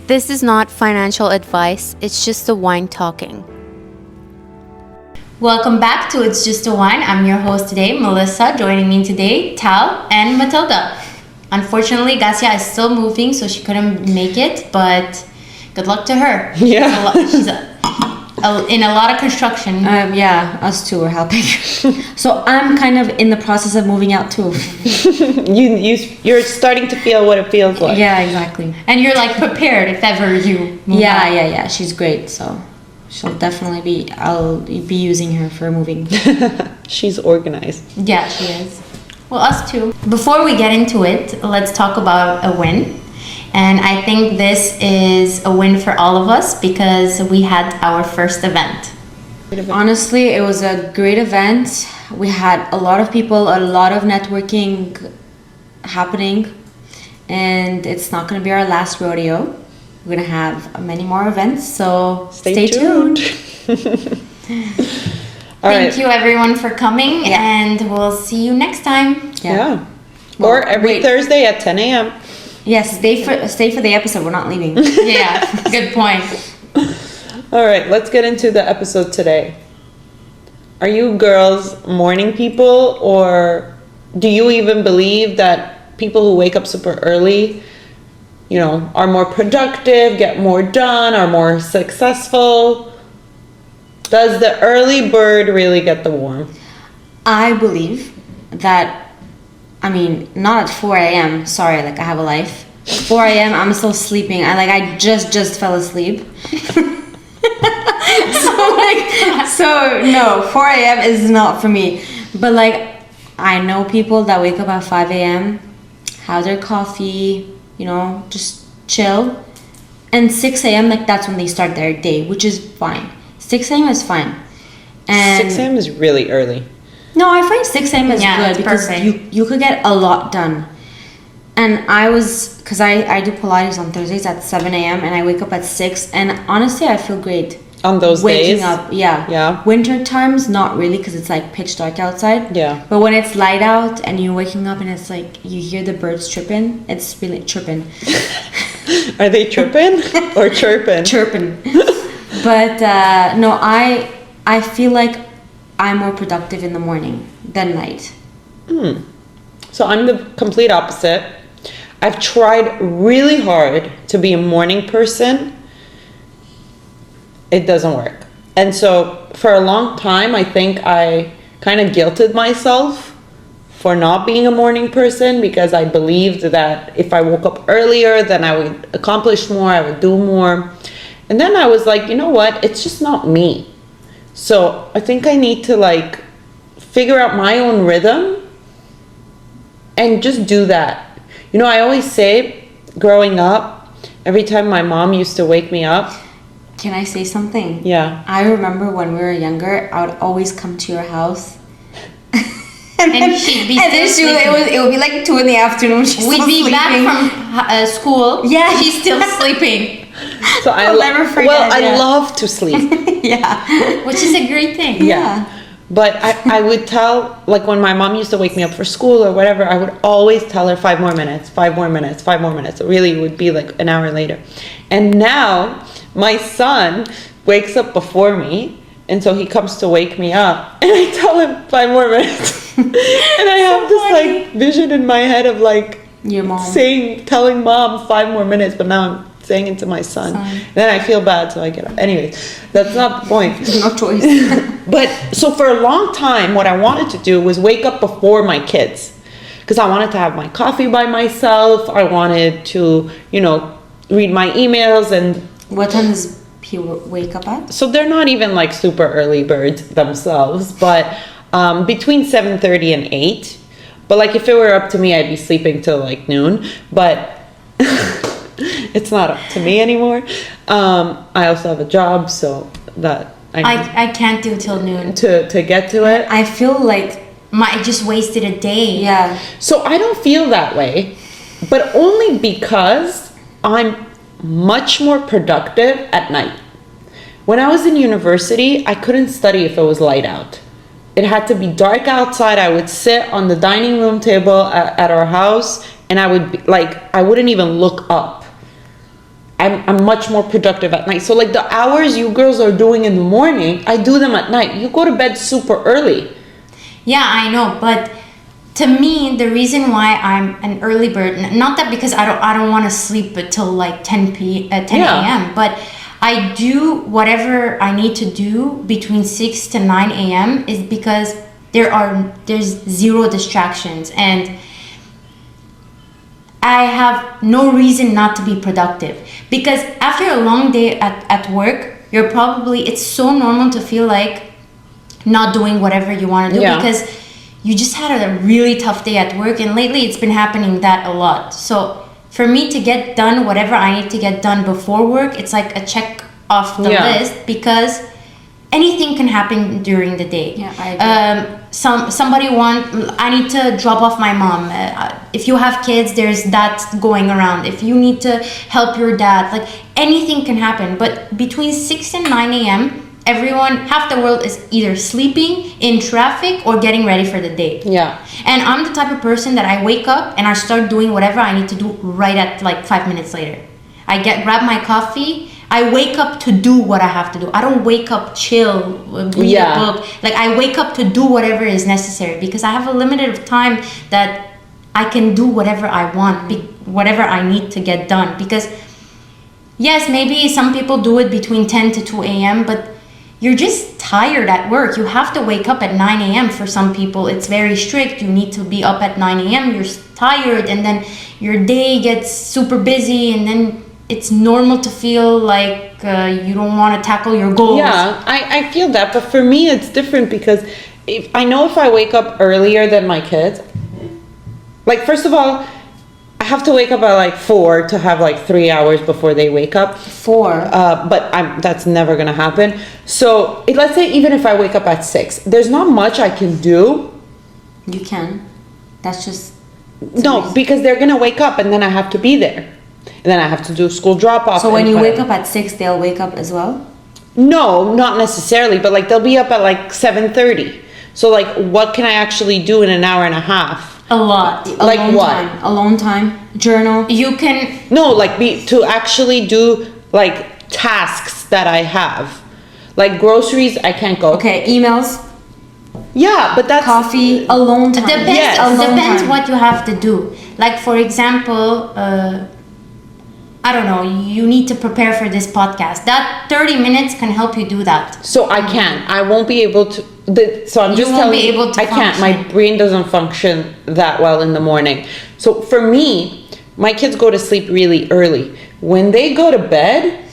This is not financial advice, it's just a wine talking. Welcome back to It's Just a Wine. I'm your host today, Melissa. Joining me today, Tal and Matilda. Unfortunately, Gasia is still moving, so she couldn't make it, but good luck to her. Yeah. She's in a lot of construction. Yeah, us two are helping. So I'm kind of in the process of moving out too. You're starting to feel what it feels like. Yeah, exactly. And you're like prepared if ever you move out. Yeah. She's great, so she'll definitely be. I'll be using her for moving. She's organized. Yeah, she is. Well, us too. Before we get into it, let's talk about a win. And I think this is a win for all of us because we had our first event. Honestly, it was a great event. We had a lot of people, a lot of networking happening, and it's not going to be our last rodeo. We're going to have many more events, so stay tuned. Thank you everyone for coming, and we'll see you next time. Yeah. Or every Thursday at 10 a.m. Yes, stay for the episode. We're not leaving. Yeah, good point. All right, let's get into the episode today. Are you girls morning people, or do you even believe that people who wake up super early, are more productive, get more done, are more successful? Does the early bird really get the worm? I believe that. Not at 4 a.m. Sorry, I have a life. 4 a.m. I'm still sleeping. I just fell asleep. so no, 4 a.m. is not for me. But I know people that wake up at 5 a.m., have their coffee, just chill. And 6 a.m. that's when they start their day, which is fine. 6 a.m. is fine. And 6 a.m. is really early. No, I find 6 a.m. is good because you could get a lot done. And because I do Pilates on Thursdays at 7 a.m. and I wake up at 6, and honestly I feel great. On those waking days? up, yeah. Winter times, not really because it's pitch dark outside. Yeah. But when it's light out and you're waking up and it's you hear the birds chirping, it's really chirping. Are they tripping or chirping? Chirping. But no, I feel like I'm more productive in the morning than night. So I'm the complete opposite. I've tried really hard to be a morning person. It doesn't work. And so for a long time, I think I kind of guilted myself for not being a morning person because I believed that if I woke up earlier, then I would accomplish more, I would do more. And then I was like, you know what? It's just not me. So I think I need to figure out my own rhythm and just do that. I always say growing up, every time my mom used to wake me up. Can I say something? Yeah. I remember when we were younger, I would always come to your house. and she'd be it would be 2 in the afternoon. We'd be back from school. Yeah. She's still sleeping. So I'll never forget. Well, I love to sleep. Yeah. Which is a great thing. Yeah. But I would tell, when my mom used to wake me up for school or whatever, I would always tell her 5 more minutes, 5 more minutes, 5 more minutes. It really would be an hour later. And now my son wakes up before me. And so he comes to wake me up and I tell him 5 more minutes. And I have this vision in my head of your mom telling mom 5 more minutes, but now I'm saying it to my son. Then I feel bad, so I get up. Anyways, that's not the point. No choice. But so for a long time, what I wanted to do was wake up before my kids. Because I wanted to have my coffee by myself. I wanted to, read my emails. And what time does he wake up at? So they're not even super early birds themselves, but between 7:30 and 8. But if it were up to me, I'd be sleeping till noon. But it's not up to me anymore. I also have a job, so that I can't do till noon to get to it. I feel I just wasted a day. Yeah. So I don't feel that way, but only because I'm much more productive at night. When I was in university, I couldn't study if it was light out. It had to be dark outside. I would sit on the dining room table at our house, and I would be I wouldn't even look up. I I'm much more productive at night. So like the hours you girls are doing in the morning, I do them at night. You go to bed super early. Yeah, I know, but to me, the reason why I'm an early bird, not that because I don't want to sleep until like 10 a.m., but I do whatever I need to do between 6 to 9 a.m. is because there's zero distractions, and I have no reason not to be productive. Because after a long day at work, it's so normal to feel like not doing whatever you want to do because you just had a really tough day at work, and lately it's been happening that a lot. So for me to get done whatever I need to get done before work, it's like a check off the list, because anything can happen during the day. Yeah, I agree. I need to drop off my mom. If you have kids, there's that going around. If you need to help your dad, like anything can happen. But between 6 and 9 a.m., half the world is either sleeping, in traffic, or getting ready for the day. Yeah. And I'm the type of person that I wake up and I start doing whatever I need to do right at like 5 minutes later. I grab my coffee. I wake up to do what I have to do. I don't wake up chill, read a book. Like I wake up to do whatever is necessary, because I have a limited time that I can do whatever I want, whatever I need to get done. Because yes, maybe some people do it between 10 to 2 a.m., but you're just tired at work. You have to wake up at 9 a.m. For some people, it's very strict. You need to be up at 9 a.m. You're tired, and then your day gets super busy, and then it's normal to feel like you don't want to tackle your goals. Yeah, I feel that. But for me, it's different, because if I wake up earlier than my kids, like, first of all, I have to wake up at like 4 to have like 3 hours before they wake up. 4. But that's never going to happen. So let's say even if I wake up at 6, there's not much I can do. You can. That's just... No, because they're going to wake up and then I have to be there. And then I have to do school drop-off. So when you wake up at 6, they'll wake up as well? No, not necessarily. But like they'll be up at like 7:30. So like what can I actually do in an hour and a half? A lot. Like what? Alone time. Journal. You can... No, like to actually do like tasks that I have. Like groceries, I can't go. Okay, emails. Yeah, but that's... Coffee, alone time. Depends what you have to do. Like, for example, I don't know, you need to prepare for this podcast. That 30 minutes can help you do that. So I can't. I won't be able to... So I'm just telling you, I can't. My brain doesn't function that well in the morning. So for me, my kids go to sleep really early. When they go to bed,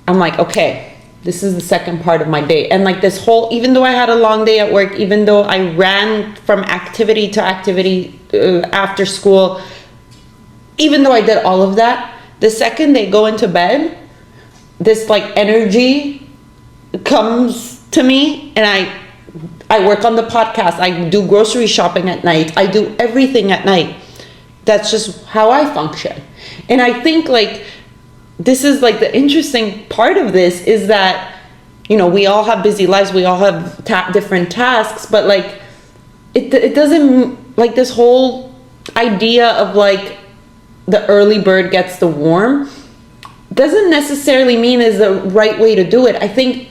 I'm like, okay, this is the second part of my day. And like this whole, even though I had a long day at work, even though I ran from activity to activity after school, even though I did all of that, the second they go into bed, this like energy comes to me, and I work on the podcast. I do grocery shopping at night. I do everything at night. That's just how I function. And I think like this is like the interesting part of this is that, you know, we all have busy lives. We all have different tasks, but like it doesn't, like this whole idea of like the early bird gets the worm doesn't necessarily mean is the right way to do it. I think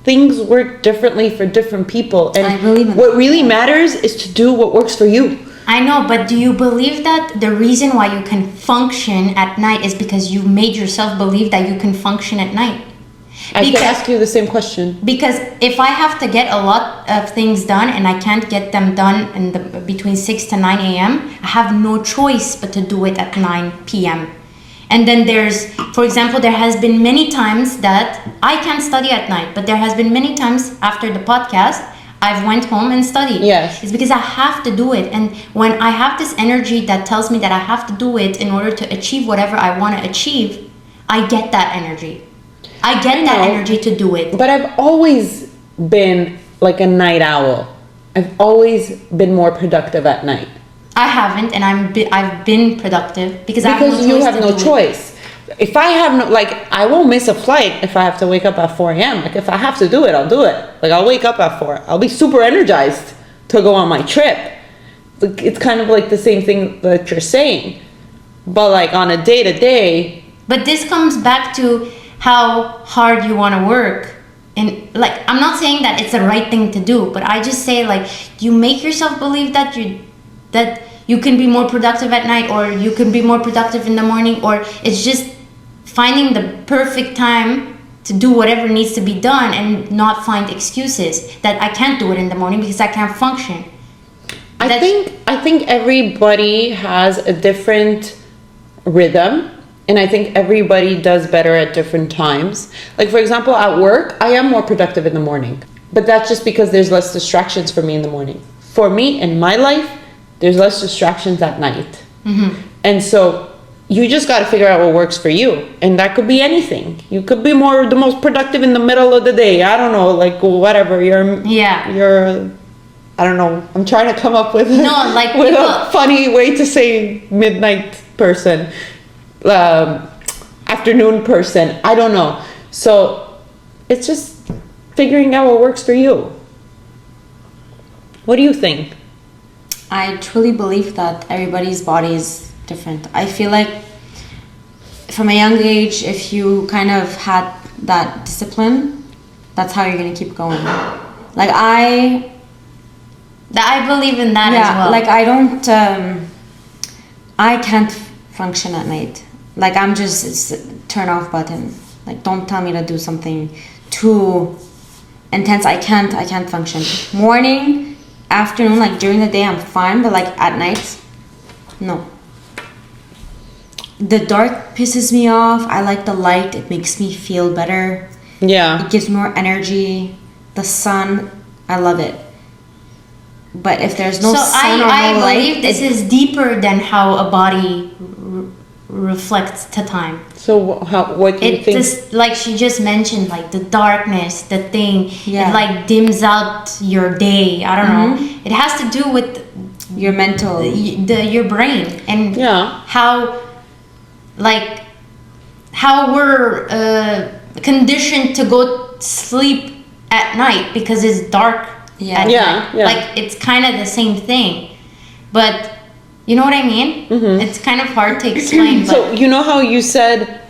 things work differently for different people, and what really matters is to do what works for you. I know, but do you believe that the reason why you can function at night is because you made yourself believe that you can function at night? I can ask you the same question. Because if I have to get a lot of things done and I can't get them done in between 6 to 9 a.m., I have no choice but to do it at 9 p.m. And then for example, there has been many times that I can't study at night, but there has been many times after the podcast, I've went home and studied. Yes. It's because I have to do it. And when I have this energy that tells me that I have to do it in order to achieve whatever I want to achieve, I get that energy. I get that energy to do it. But I've always been like a night owl. I've always been more productive at night. I haven't, and I've been productive because you have no choice. If I have no, like, I won't miss a flight if I have to wake up at 4 a.m. Like, if I have to do it, I'll do it. Like, I'll wake up at 4. I'll be super energized to go on my trip. It's kind of like the same thing that you're saying. But, like, on a day-to-day, But this comes back to how hard you want to work. And like, I'm not saying that it's the right thing to do, but I just say like, you make yourself believe that you can be more productive at night, or you can be more productive in the morning, or it's just finding the perfect time to do whatever needs to be done and not find excuses that I can't do it in the morning because I can't function. I think everybody has a different rhythm, and I think everybody does better at different times. Like, for example, at work, I am more productive in the morning, but that's just because there's less distractions for me in the morning. For me, in my life, there's less distractions at night. Mm-hmm. And so you just got to figure out what works for you. And that could be anything. You could be the most productive in the middle of the day. I don't know, like whatever. You're I don't know. I'm trying to come up with a funny way to say midnight person, afternoon person. I don't know. So it's just figuring out what works for you. What do you think? I truly believe that everybody's body is different. I feel like from a young age, if you kind of had that discipline, that's how you're going to keep going. Like I believe in that as well. Like I can't function at night. Like it's a turn off button. Like don't tell me to do something too intense. I can't function. Morning, afternoon, like during the day I'm fine, but like at night, no. The dark pisses me off. I like the light. It makes me feel better. Yeah. It gives more energy. The sun, I love it. But if there's no sun or no light... I believe this is deeper than how a body reflects to time. So what do you think? Just, like she just mentioned, like the darkness, the thing, Yeah. it like dims out your day. I don't know. It has to do with your mental... your brain and Yeah. how we're conditioned to go sleep at night because it's dark. Yeah. At Yeah, night. yeah. Like it's kind of the same thing, but you know what I mean? It's kind of hard to explain. But So you know how you said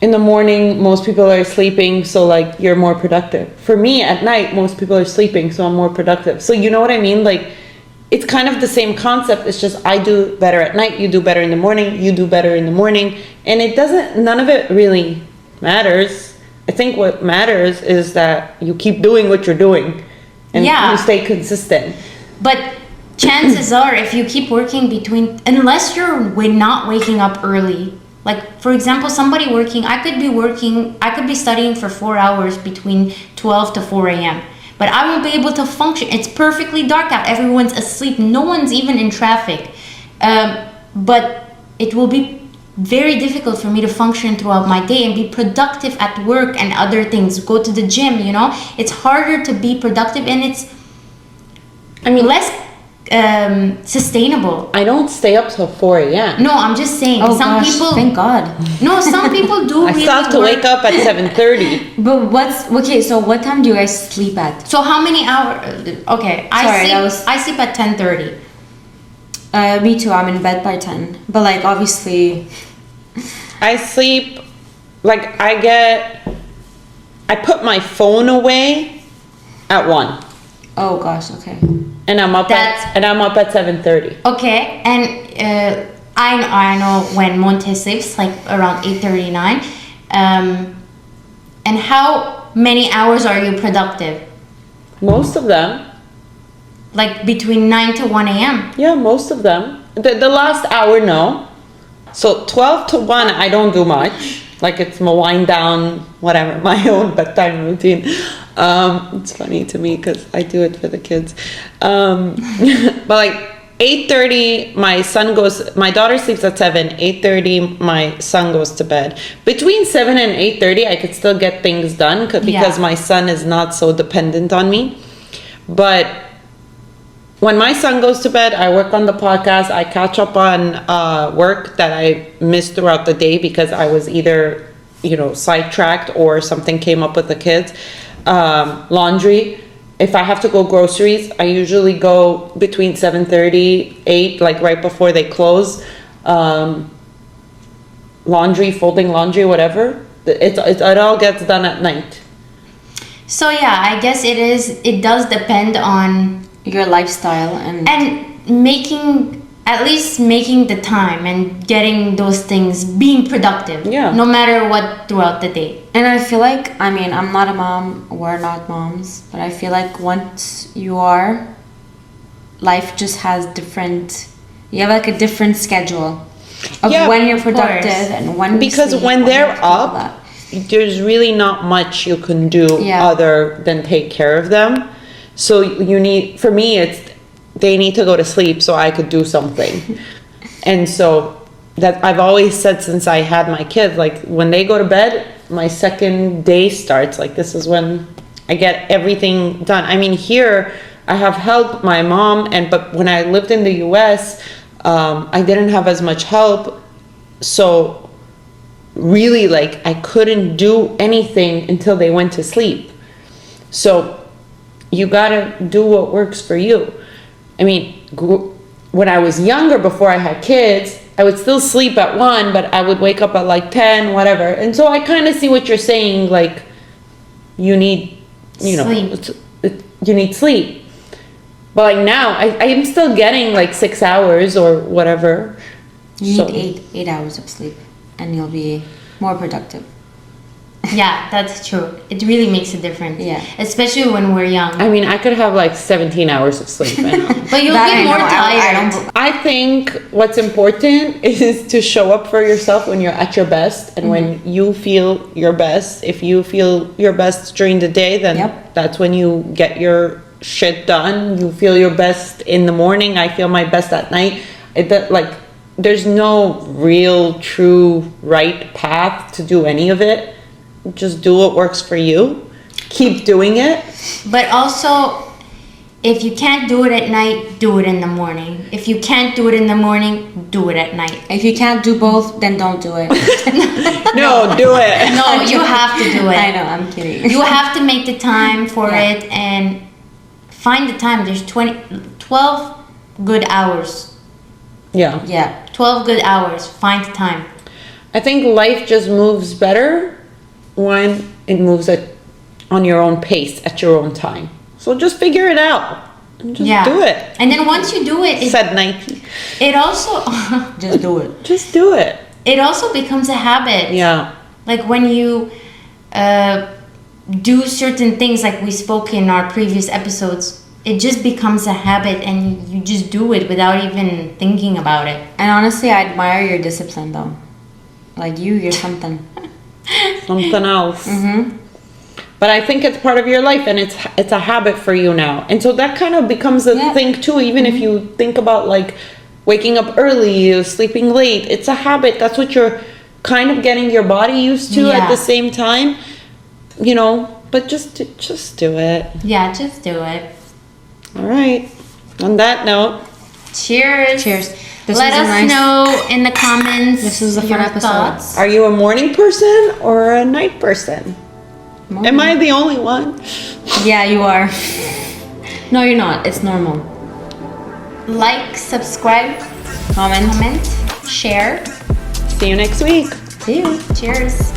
in the morning most people are sleeping, so like you're more productive. For me, at night most people are sleeping, so I'm more productive. So you know what I mean? Like it's kind of the same concept. It's just I do better at night, you do better in the morning, you do better in the morning, and none of it really matters. I think what matters is that you keep doing what you're doing and Yeah. you stay consistent. But chances are, if you keep working unless you're not waking up early, like for example, somebody working, I could be studying for 4 hours between 12 to 4 a.m. But I won't be able to function. It's perfectly dark out. Everyone's asleep. No one's even in traffic. But it will be very difficult for me to function throughout my day and be productive at work and other things. Go to the gym, you know? It's harder to be productive and it's less sustainable. I don't stay up till 4 a.m. No, I'm just saying. Some people... Thank God. No, some people do I really still have to wake up at 7:30. But so what time do you guys sleep at? So how many hours? Okay, I sleep at 10:30. Me too. I'm in bed by 10. But like obviously, I sleep, like I put my phone away at 1. oh gosh, okay. And I'm up at 7:30. Okay, and I know when Monte sleeps, like around 8:39. And how many hours are you productive? Most of them. Like between 9 to 1 a.m. Yeah, most of them. The last hour, no. So 12 to 1, I don't do much. Like it's my wind down, whatever, my own bedtime routine. It's funny to me because I do it for the kids. But like 8:30, my daughter sleeps at 7. 8:30, my son goes to bed. Between 7 and 8:30, I could still get things done because my son is not so dependent on me. But when my son goes to bed, I work on the podcast. I catch up on work that I missed throughout the day because I was either, sidetracked or something came up with the kids. Laundry. If I have to go groceries, I usually go between 7:30, 8, like right before they close. laundry, folding laundry, whatever, it all gets done at night. So yeah, I guess it does depend on Your lifestyle and at least making the time and getting those things, being productive. Yeah. No matter what throughout the day. And I feel like, I mean, I'm not a mom, we're not moms, but I feel like once you are, life just has you have like a different schedule of when you're productive and when you because sleep, when they're you have to do up, that. there's really not much you can do other than take care of them. So for me, they need to go to sleep so I could do something. And so that I've always said since I had my kids, like when they go to bed, my second day starts. Like this is when I get everything done. I mean, here I have help, my mom, but when I lived in the US, I didn't have as much help. So really, like, I couldn't do anything until they went to sleep. So you gotta do what works for you. I mean, when I was younger, before I had kids, I would still sleep at 1, but I would wake up at like 10, whatever. And so I kind of see what you're saying, like, you need, Sleep. You need sleep. But like now, I am still getting like 6 hours or whatever. You need 8 hours of sleep and you'll be more productive. Yeah, that's true. It really makes a difference. Yeah. Especially when we're young. I mean, I could have like 17 hours of sleep. I know. But you'll That get I more know. tired. I think what's important is to show up for yourself when you're at your best and when you feel your best. If you feel your best during the day, then that's when you get your shit done. You feel your best in the morning. I feel my best at night. There's no real, true, right path to do any of it. Just do what works for you. Keep doing it. But also, if you can't do it at night, do it in the morning. If you can't do it in the morning, do it at night. If you can't do both, then don't do it. No, do it. No, you have to do it. I know, I'm kidding. You have to make the time for it and find the time. There's 12 good hours. Yeah. Yeah. 12 good hours. Find the time. I think life just moves better when it moves on your own pace at your own time. So just figure it out and just do it. And then once you do it, Said Nike. it also Just do it. Just do it. it also becomes a habit. Yeah. Like when you do certain things, like we spoke in our previous episodes, it just becomes a habit and you just do it without even thinking about it. And honestly, I admire your discipline though. Like you're something. Something else. But I think it's part of your life and it's a habit for you now. And so that kind of becomes a thing too, even if you think about like waking up early, sleeping late. It's a habit. That's what you're kind of getting your body used to at the same time. But just do it. Yeah, just do it. All right. On that note, Cheers. Cheers. Let us know in the comments. This was a fun your episode. thoughts. are you a morning person or a night person? Am I the only one? Yeah, you are. No, you're not. It's normal. Like, subscribe, Comment. share. See you next week. See you. Cheers.